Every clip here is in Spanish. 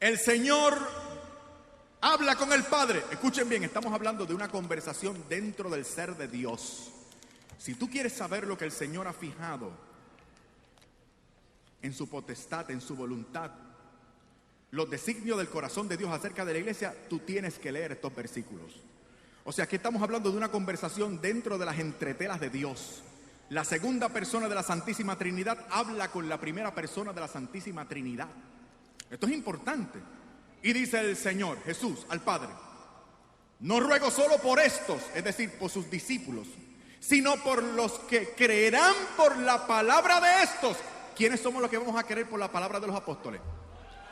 El Señor habla con el Padre. Escuchen bien, estamos hablando de una conversación dentro del ser de Dios. Si tú quieres saber lo que el Señor ha fijado en su potestad, en su voluntad, los designios del corazón de Dios acerca de la iglesia, tú tienes que leer estos versículos. O sea, aquí estamos hablando de una conversación dentro de las entretelas de Dios. La segunda persona de la Santísima Trinidad habla con la primera persona de la Santísima Trinidad. Esto es importante. Y dice el Señor, Jesús, al Padre: no ruego solo por estos, es decir, por sus discípulos, sino por los que creerán por la palabra de estos. ¿Quiénes somos los que vamos a creer por la palabra de los apóstoles?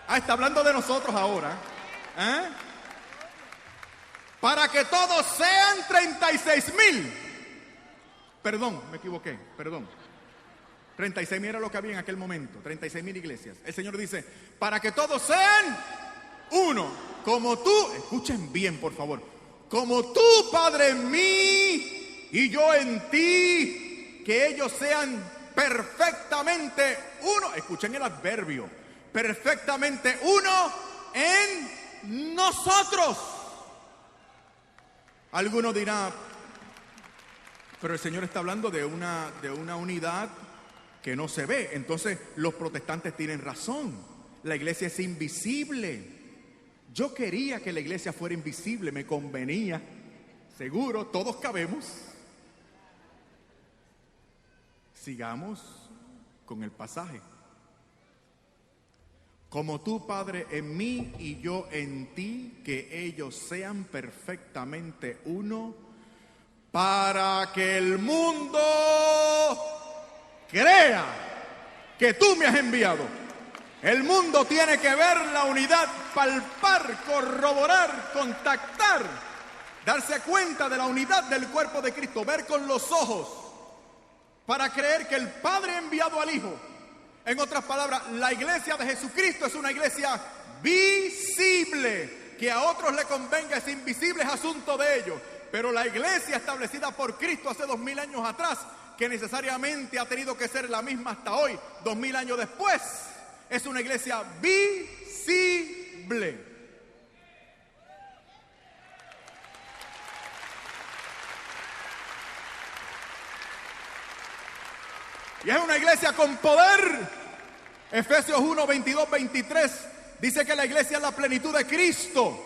Está hablando de nosotros ahora. Para que todos sean 36,000. Perdón, me equivoqué, perdón. 36,000 era lo que había en aquel momento, 36,000 iglesias. El Señor dice, para que todos sean uno, como tú, escuchen bien por favor, como tú, Padre, en mí y yo en ti, que ellos sean perfectamente uno. Escuchen el adverbio, perfectamente uno en nosotros. Alguno dirá, pero el Señor está hablando de una unidad que no se ve. Entonces los protestantes tienen razón. La iglesia es invisible. Yo quería que la iglesia fuera invisible, me convenía. Seguro, todos cabemos. Sigamos con el pasaje. Como tú, Padre, en mí y yo en ti, que ellos sean perfectamente uno, para que el mundo crea que tú me has enviado. El mundo tiene que ver la unidad, palpar, corroborar, contactar, darse cuenta de la unidad del cuerpo de Cristo, ver con los ojos, para creer que el Padre ha enviado al Hijo. En otras palabras, la iglesia de Jesucristo es una iglesia visible. Que a otros le convenga es invisible, es asunto de ellos. Pero la iglesia establecida por Cristo hace 2000 años atrás, que necesariamente ha tenido que ser la misma hasta hoy, 2000 años después, es una iglesia visible. Y es una iglesia con poder. Efesios 1, 22, 23 dice que la iglesia es la plenitud de Cristo.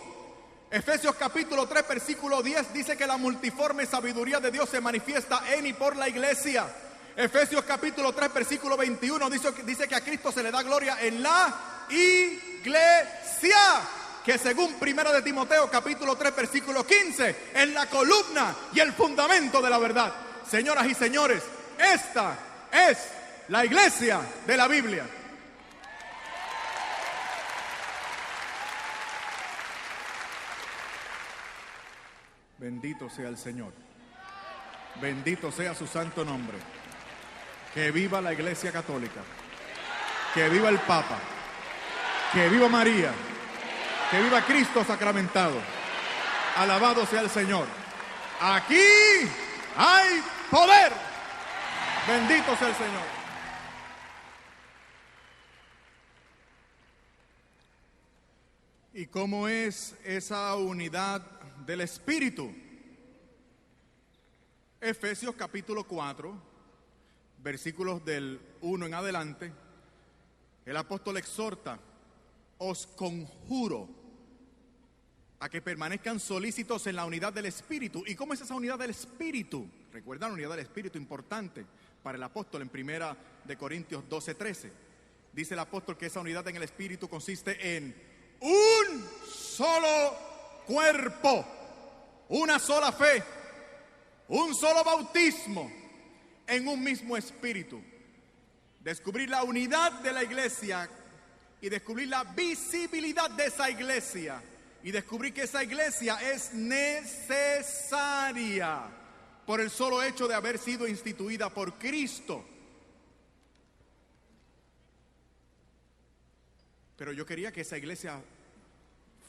Efesios capítulo 3, versículo 10 dice que la multiforme sabiduría de Dios se manifiesta en y por la iglesia. Efesios capítulo 3, versículo 21 dice que a Cristo se le da gloria en la iglesia, que según Primera de Timoteo capítulo 3, versículo 15, es la columna y el fundamento de la verdad. Señoras y señores, esta es la iglesia de la Biblia. Bendito sea el Señor. Bendito sea su santo nombre. Que viva la Iglesia Católica. Que viva el Papa. Que viva María. Que viva Cristo sacramentado. Alabado sea el Señor. Aquí hay poder. Bendito sea el Señor. ¿Y cómo es esa unidad del Espíritu? Efesios capítulo 4, versículos del 1 en adelante, el apóstol exhorta: os conjuro a que permanezcan solícitos en la unidad del Espíritu. ¿Y cómo es esa unidad del Espíritu? Recuerdan, la unidad del Espíritu, importante para el apóstol en Primera de Corintios 12, 13. Dice el apóstol que esa unidad en el Espíritu consiste en un solo cuerpo, una sola fe, un solo bautismo, en un mismo espíritu. Descubrir la unidad de la iglesia y descubrir la visibilidad de esa iglesia y descubrir que esa iglesia es necesaria por el solo hecho de haber sido instituida por Cristo. Pero yo quería que esa iglesia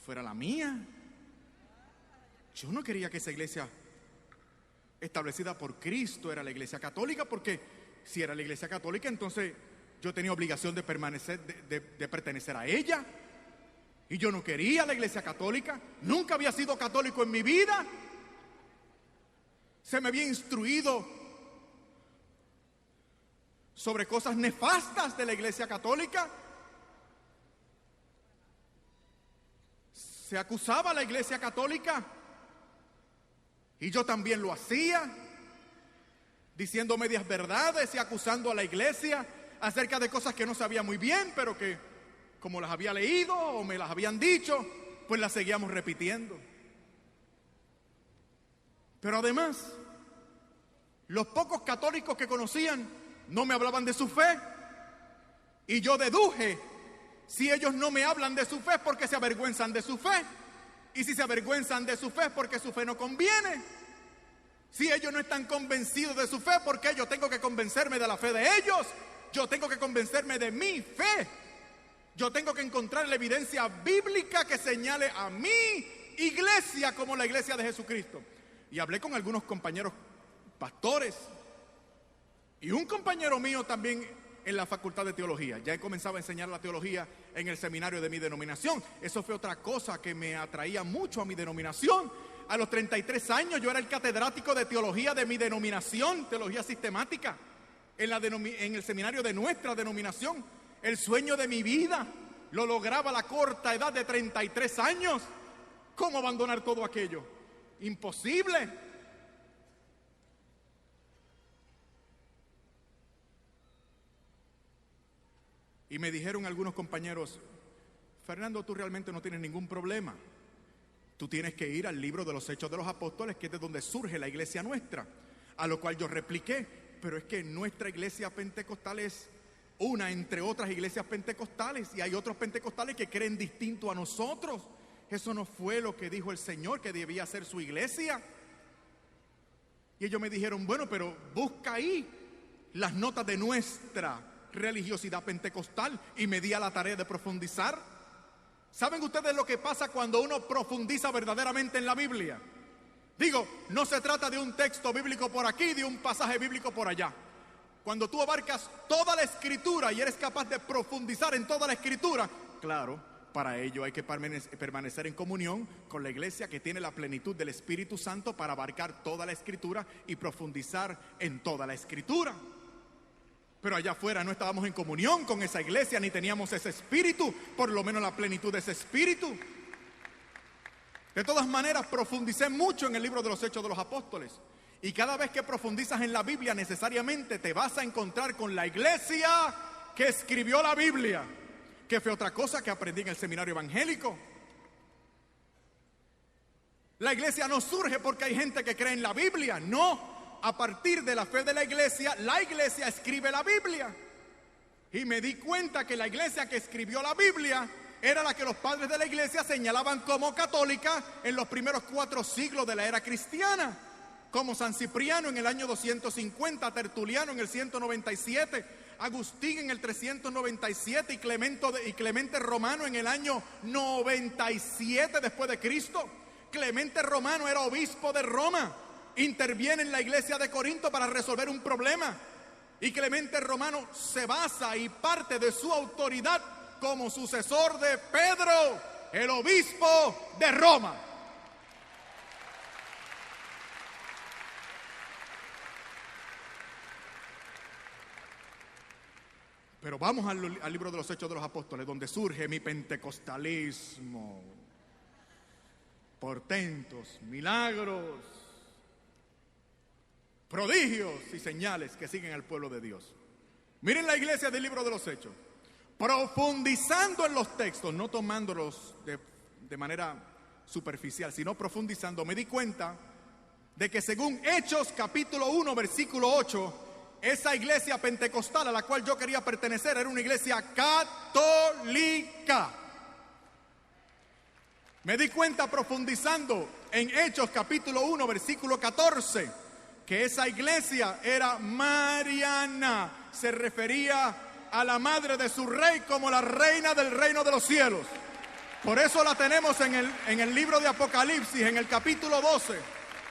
fuera la mía. Yo no quería que esa iglesia establecida por Cristo era la iglesia católica, porque si era la iglesia católica, entonces yo tenía obligación de pertenecer a ella. Y yo no quería la iglesia católica, nunca había sido católico en mi vida. Se me había instruido sobre cosas nefastas de la iglesia católica. Se acusaba a la iglesia católica y yo también lo hacía, diciendo medias verdades y acusando a la iglesia acerca de cosas que no sabía muy bien, pero que como las había leído o me las habían dicho, pues las seguíamos repitiendo. Pero además, los pocos católicos que conocían no me hablaban de su fe, y yo deduje: si ellos no me hablan de su fe es porque se avergüenzan de su fe, y si se avergüenzan de su fe es porque su fe no conviene. Si ellos no están convencidos de su fe, ¿por qué yo tengo que convencerme de la fe de ellos? Yo tengo que convencerme de mi fe. Yo tengo que encontrar la evidencia bíblica que señale a mi iglesia como la iglesia de Jesucristo. Y hablé con algunos compañeros pastores y un compañero mío también en la facultad de teología. Ya he comenzado a enseñar la teología en el seminario de mi denominación. Eso fue otra cosa que me atraía mucho a mi denominación. A los 33 años yo era el catedrático de teología de mi denominación, teología sistemática, en el seminario de nuestra denominación. El sueño de mi vida lo lograba a la corta edad de 33 años. ¿Cómo abandonar todo aquello? Imposible. Y me dijeron algunos compañeros: Fernando, tú realmente no tienes ningún problema. Tú tienes que ir al libro de los Hechos de los Apóstoles, que es de donde surge la iglesia nuestra. A lo cual yo repliqué: pero es que nuestra iglesia pentecostal es una entre otras iglesias pentecostales, y hay otros pentecostales que creen distinto a nosotros. Eso no fue lo que dijo el Señor que debía ser su iglesia. Y ellos me dijeron: bueno, pero busca ahí las notas de nuestra religiosidad pentecostal. Y me di a la tarea de profundizar. ¿Saben ustedes lo que pasa cuando uno profundiza verdaderamente en la Biblia? Digo, no se trata de un texto bíblico por aquí, de un pasaje bíblico por allá. Cuando tú abarcas toda la Escritura y eres capaz de profundizar en toda la Escritura, claro, para ello hay que permanecer en comunión con la iglesia que tiene la plenitud del Espíritu Santo para abarcar toda la Escritura y profundizar en toda la Escritura. Pero allá afuera no estábamos en comunión con esa iglesia, ni teníamos ese espíritu, por lo menos la plenitud de ese espíritu. De todas maneras, profundicé mucho en el libro de los Hechos de los Apóstoles. Y cada vez que profundizas en la Biblia, necesariamente te vas a encontrar con la iglesia que escribió la Biblia, que fue otra cosa que aprendí en el seminario evangélico. La iglesia no surge porque hay gente que cree en la Biblia, no. A partir de la fe de la iglesia escribe la Biblia. Y me di cuenta que la iglesia que escribió la Biblia era la que los padres de la iglesia señalaban como católica en los primeros 4 siglos de la era cristiana, como San Cipriano en el año 250, Tertuliano en el 197, Agustín en el 397 y Clemente Romano en el año 97 después de Cristo. Clemente Romano era obispo de Roma. Interviene en la iglesia de Corinto para resolver un problema, y Clemente Romano se basa y parte de su autoridad como sucesor de Pedro, el obispo de Roma. Pero vamos al libro de los Hechos de los Apóstoles, donde surge mi pentecostalismo. Portentos, milagros, prodigios y señales que siguen al pueblo de Dios. Miren la iglesia del libro de los Hechos, profundizando en los textos, no tomándolos de manera superficial, sino profundizando. Me di cuenta de que según Hechos capítulo 1 versículo 8, esa iglesia pentecostal a la cual yo quería pertenecer era una iglesia católica. Me di cuenta profundizando en Hechos capítulo 1 versículo 14 que esa iglesia era mariana. Se refería a la madre de su rey como la reina del reino de los cielos. Por eso la tenemos en el libro de Apocalipsis, en el capítulo 12,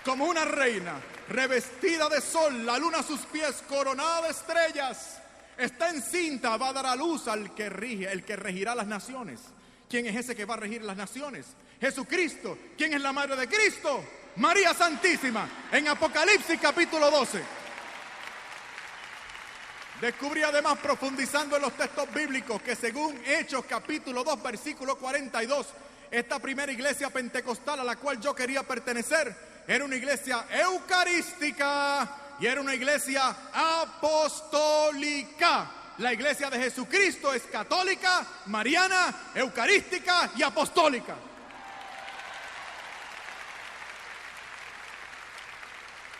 como una reina revestida de sol, la luna a sus pies, coronada de estrellas. Está encinta, va a dar a luz al que rige, el que regirá las naciones, ¿Quién es ese que va a regir las naciones? Jesucristo. ¿Quién es la madre de Cristo? María Santísima. En Apocalipsis capítulo 12. Descubrí además, profundizando en los textos bíblicos, que según Hechos capítulo 2 versículo 42, esta primera iglesia pentecostal a la cual yo quería pertenecer era una iglesia eucarística y era una iglesia apostólica. La iglesia de Jesucristo es católica, mariana, eucarística y apostólica.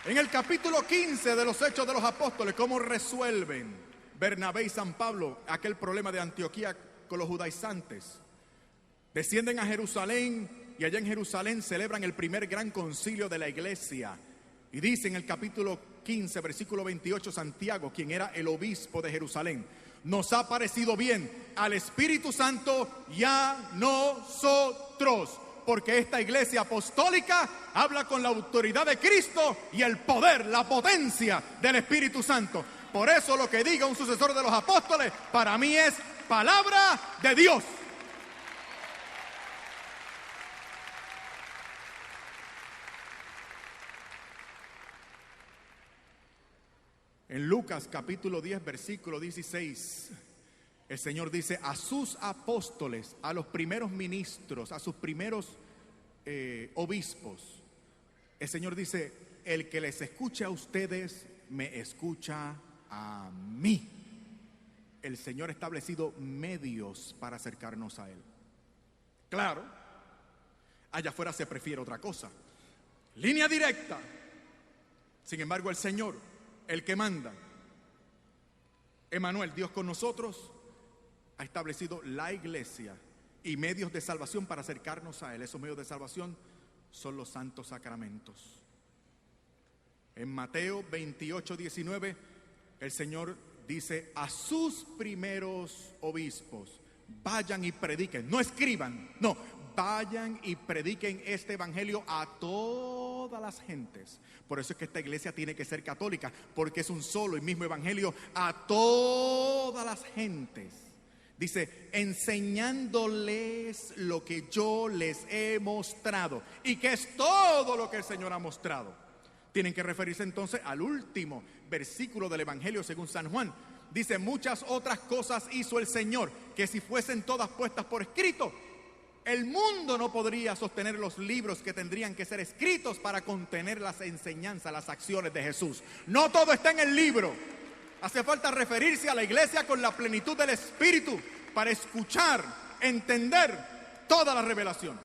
En el capítulo 15 de los Hechos de los Apóstoles, ¿cómo resuelven Bernabé y San Pablo aquel problema de Antioquía con los judaizantes? Descienden a Jerusalén y allá en Jerusalén celebran el primer gran concilio de la iglesia. Y dice en el capítulo 15, versículo 28, Santiago, quien era el obispo de Jerusalén: nos ha parecido bien al Espíritu Santo y a nosotros, porque esta iglesia apostólica habla con la autoridad de Cristo y el poder, la potencia del Espíritu Santo. Por eso lo que diga un sucesor de los apóstoles para mí es palabra de Dios. En Lucas capítulo 10 versículo 16, el Señor dice: a sus apóstoles, a los primeros ministros, a sus primeros obispos, el Señor dice: el que les escuche a ustedes, me escucha a mí. El Señor ha establecido medios para acercarnos a Él. Claro, allá afuera se prefiere otra cosa, línea directa. Sin embargo, el Señor, el que manda, Emmanuel, Dios con nosotros, ha establecido la iglesia y medios de salvación para acercarnos a Él. Esos medios de salvación son los santos sacramentos. En Mateo 28, 19, el Señor dice a sus primeros obispos: vayan y prediquen, no escriban, no, vayan y prediquen este evangelio a todas las gentes. Por eso es que esta iglesia tiene que ser católica, porque es un solo y mismo evangelio a todas las gentes. Dice: enseñándoles lo que yo les he mostrado. ¿Y qué es todo lo que el Señor ha mostrado? Tienen que referirse entonces al último versículo del evangelio según San Juan. Dice: muchas otras cosas hizo el Señor, que si fuesen todas puestas por escrito, el mundo no podría sostener los libros que tendrían que ser escritos para contener las enseñanzas, las acciones de Jesús. No todo está en el libro. Hace falta referirse a la iglesia con la plenitud del Espíritu para escuchar, entender toda la revelación.